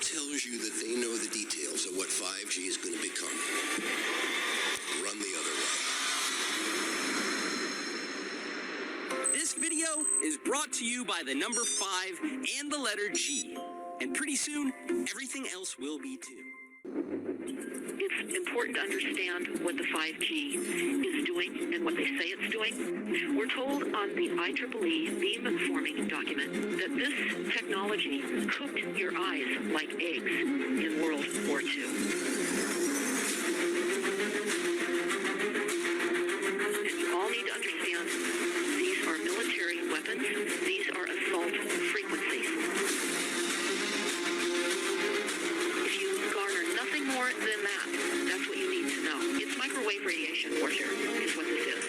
tells you that they know the details of what 5G is going to become, run the other way. This video is brought to you by the number 5 and the letter G. And pretty soon, everything else will be too. It's important to understand what the 5G is doing and what they say it's doing. We're told on the IEEE beamforming document that this technology cooked your eyes like eggs in World War II. And you all need to understand these are military weapons. These are assault frequencies. If you garner nothing more than that, that's what you need to know. It's microwave radiation warfare is what this is.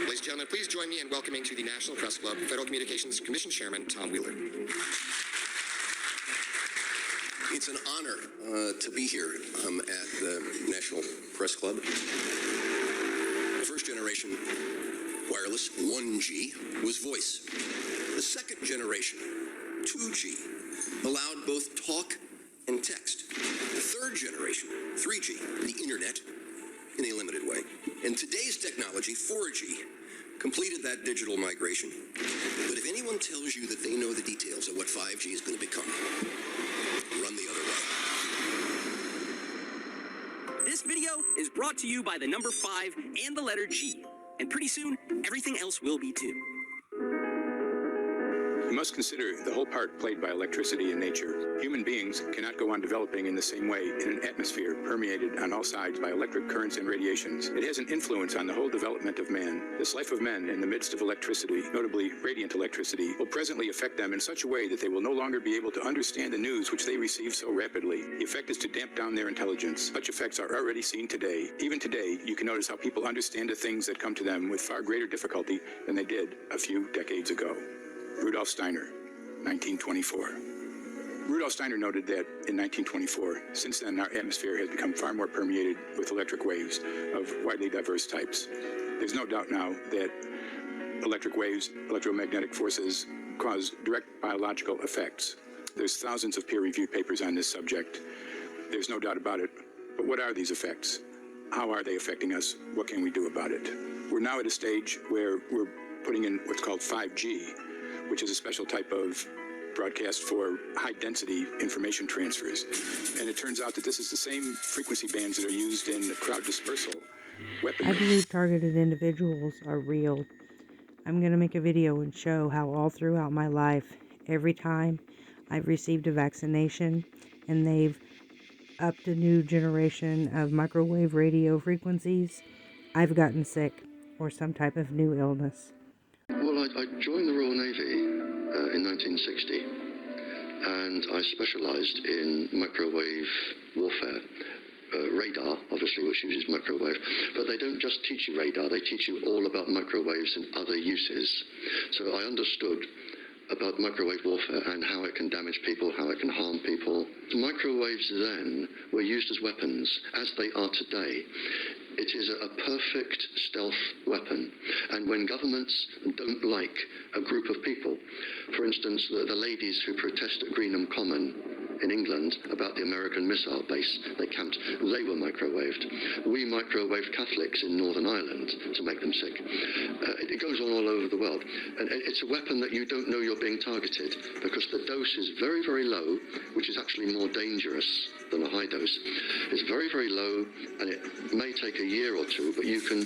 Ladies and gentlemen, please join me in welcoming to the National Press Club Federal Communications Commission Chairman Tom Wheeler. It's an honor to be here at the National Press Club. The first generation wireless, 1G, was voice. The second generation, 2G, allowed both talk and text. The third generation, 3G, the internet, in a limited way. And today's technology, 4G, completed that digital migration. But if anyone tells you that they know the details of what 5G is going to become, run the other way. This video is brought to you by the number 5 and the letter G. And pretty soon, everything else will be too. We must consider the whole part played by electricity in nature. Human beings cannot go on developing in the same way in an atmosphere permeated on all sides by electric currents and radiations. It has an influence on the whole development of man. This life of men in the midst of electricity, notably radiant electricity, will presently affect them in such a way that they will no longer be able to understand the news which they receive so rapidly. The effect is to damp down their intelligence. Such effects are already seen today. Even today, you can notice how people understand the things that come to them with far greater difficulty than they did a few decades ago. Rudolf Steiner, 1924. Rudolf Steiner noted that in 1924, since then our atmosphere has become far more permeated with electric waves of widely diverse types. There's no doubt now that electric waves, electromagnetic forces, cause direct biological effects. There's thousands of peer-reviewed papers on this subject. There's no doubt about it. But what are these effects? How are they affecting us? What can we do about it? We're now at a stage where we're putting in what's called 5G, which is a special type of broadcast for high-density information transfers. And it turns out that this is the same frequency bands that are used in crowd dispersal weaponry. I believe targeted individuals are real. I'm going to make a video and show how all throughout my life, every time I've received a vaccination and they've upped a new generation of microwave radio frequencies, I've gotten sick or some type of new illness. Well, I joined the Royal Navy in 1960, and I specialised in microwave warfare. Radar, obviously, which uses microwave, but they don't just teach you radar, they teach you all about microwaves and other uses. So I understood about microwave warfare and how it can damage people, how it can harm people. Microwaves then were used as weapons, as they are today. It is a perfect stealth weapon. And when governments don't like a group of people, for instance, the ladies who protest at Greenham Common in England about the American missile base they camped, they were microwaved. We microwaved Catholics in Northern Ireland to make them sick. It goes on all over the world. And it's a weapon that you don't know you're being targeted because the dose is very, very low, which is actually more dangerous than a high dose. It's very, very low, and it may take a year or two, but you can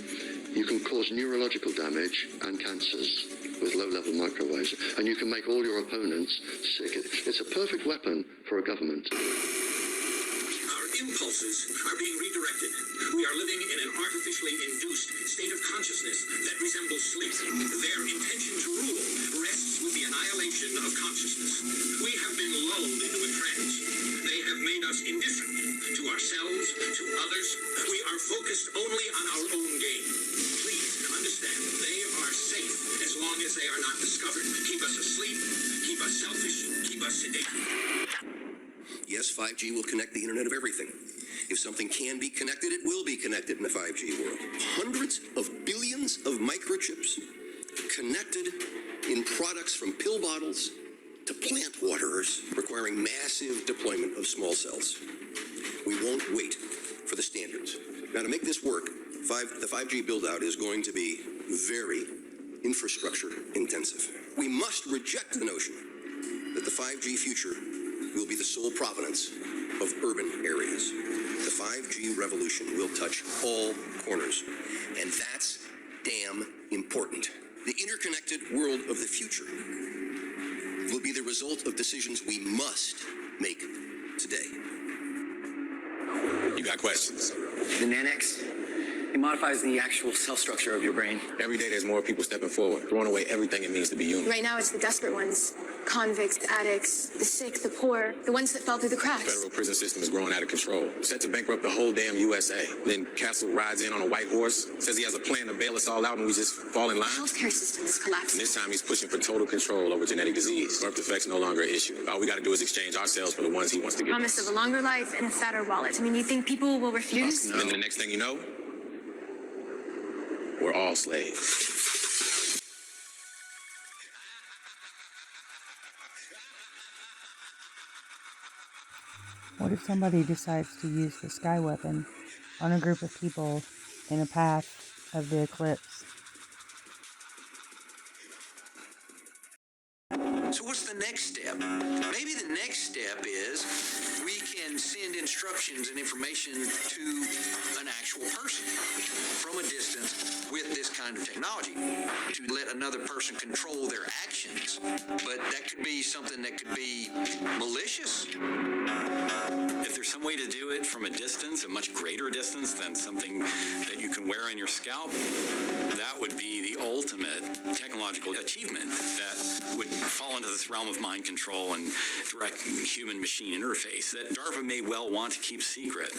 cause neurological damage and cancers with low-level microwaves, and you can make all your opponents sick. It's a perfect weapon for a government. Our impulses are being redirected. We are living in an artificially induced state of consciousness that resembles sleep. Their intention to rule rests with the annihilation of consciousness. We have been lulled into a trance. They have made us indifferent to ourselves, to others. We are focused only on our own gain. Please understand, they are safe as long as they are not discovered. Keep us asleep, us today. Yes, 5G will connect the Internet of Everything. If something can be connected, it will be connected in the 5G world. Hundreds of billions of microchips connected in products from pill bottles to plant waterers, requiring massive deployment of small cells. We won't wait for the standards. Now, to make this work, the 5G build-out is going to be very infrastructure intensive. We must reject the notion that the 5G future will be the sole provenance of urban areas. The 5G revolution will touch all corners, and that's damn important. The interconnected world of the future will be the result of decisions we must make today. You got questions? The Nanox, it modifies the actual cell structure of your brain. Every day there's more people stepping forward, throwing away everything it means to be human. Right now it's the desperate ones. Convicts, addicts, the sick, the poor, the ones that fell through the The cracks. federal prison system is growing out of control, set to bankrupt the whole damn USA. Then Castle rides in on a white horse, says he has a plan to bail us all out and we just fall in line. The healthcare system is And collapsing. this time he's pushing for total control over genetic disease. Birth defects no longer an issue. All we got to do is exchange our cells for the ones he wants to give Promise us. of a longer life and a fatter wallet. I mean, you think people will refuse? And then the next thing you know, we're all slaves. What if somebody decides to use the sky weapon on a group of people in a path of the eclipse? So what's the next step? Maybe the next step is we can send instructions and information to an actual person from a distance with this kind of technology to let another person control their actions. But that could be something that could be malicious. If there's some way to do it from a distance, a much greater distance than something that you can wear on your scalp, that would be the ultimate technological achievement that would fall into this realm of mind control and direct human-machine interface that DARPA may well want to keep secret.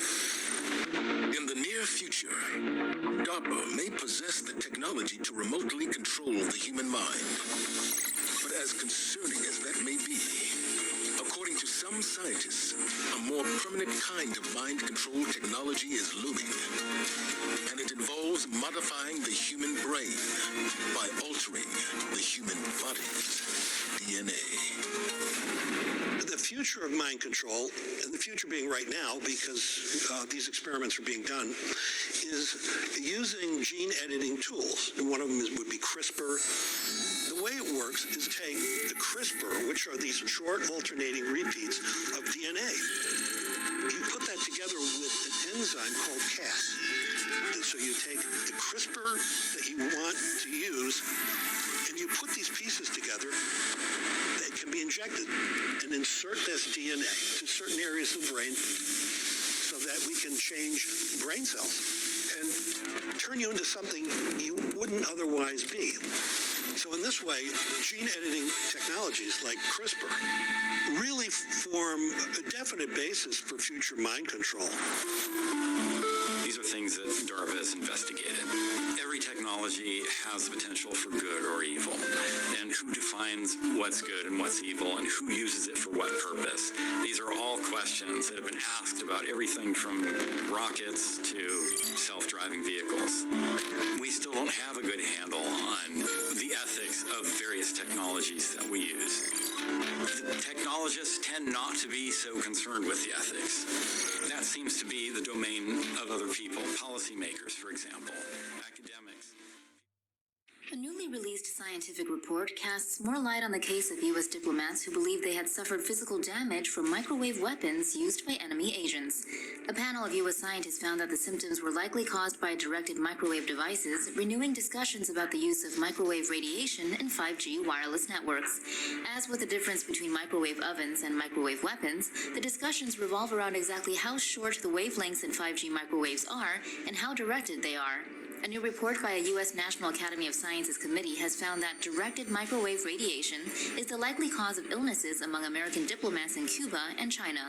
In the near future, DARPA may possess the technology to remotely control the human mind. But as concerning as that may be, according to some scientists, a more permanent kind of mind control technology is looming. And it involves modifying the human brain by altering the human body's DNA. The future of mind control, and the future being right now because these experiments are being done, is using gene editing tools. And one of them would be CRISPR. The way it works is take the CRISPR, which are these short alternating repeats of DNA. You put that together with an enzyme called Cas. And so you take the CRISPR that you want to use, and you put these pieces together. They can be injected and insert this DNA to certain areas of the brain so that we can change brain cells and turn you into something you wouldn't otherwise be. So in this way, gene editing technologies like CRISPR really form a definite basis for future mind control. These are things that DARPA has investigated. Every technology has the potential for good or evil. And who defines what's good and what's evil and who uses it for what purpose? These are all questions that have been asked about everything from rockets to self-driving vehicles. We still don't have a good handle on the ethics of various technologies that we use. The technologists tend not to be so concerned with the ethics. That seems to be the domain of other people, policymakers, for example, academics. A newly released scientific report casts more light on the case of U.S. diplomats who believe they had suffered physical damage from microwave weapons used by enemy agents. A panel of U.S. scientists found that the symptoms were likely caused by directed microwave devices, renewing discussions about the use of microwave radiation in 5G wireless networks. As with the difference between microwave ovens and microwave weapons, the discussions revolve around exactly how short the wavelengths in 5G microwaves are and how directed they are. A new report by a U.S. National Academy of Sciences committee has found that directed microwave radiation is the likely cause of illnesses among American diplomats in Cuba and China.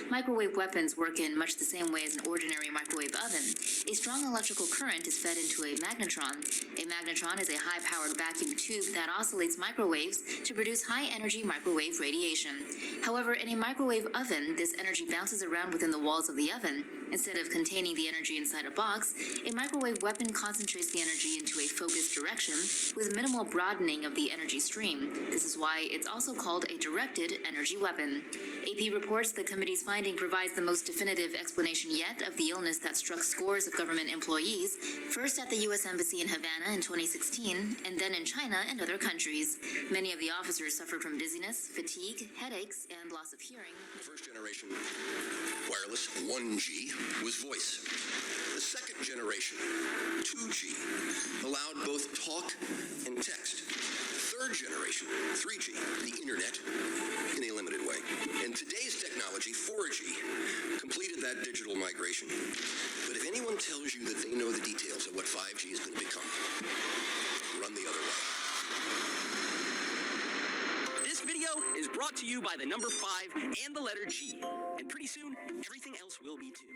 Microwave weapons work in much the same way as an ordinary microwave oven. A strong electrical current is fed into a magnetron. A magnetron is a high-powered vacuum tube that oscillates microwaves to produce high-energy microwave radiation. However, in a microwave oven, this energy bounces around within the walls of the oven. Instead of containing the energy inside a box, a microwave weapon concentrates the energy into a focused direction with minimal broadening of the energy stream. This is why it's also called a directed energy weapon. AP reports the committee's finding provides the most definitive explanation yet of the illness that struck scores of government employees, first at the U.S. Embassy in Havana in 2016, and then in China and other countries. Many of the officers suffered from dizziness, fatigue, headaches, and loss of hearing. First generation wireless 1G was voice. The second generation 2G allowed both talk and text. Third generation 3G, the internet, in a limited way. And today's technology, 4G, completed that digital migration. But if anyone tells you that they know the details of what 5G is going to become, run the other way. This video is brought to you by the number 5 and the letter G. And pretty soon, everything else will be too.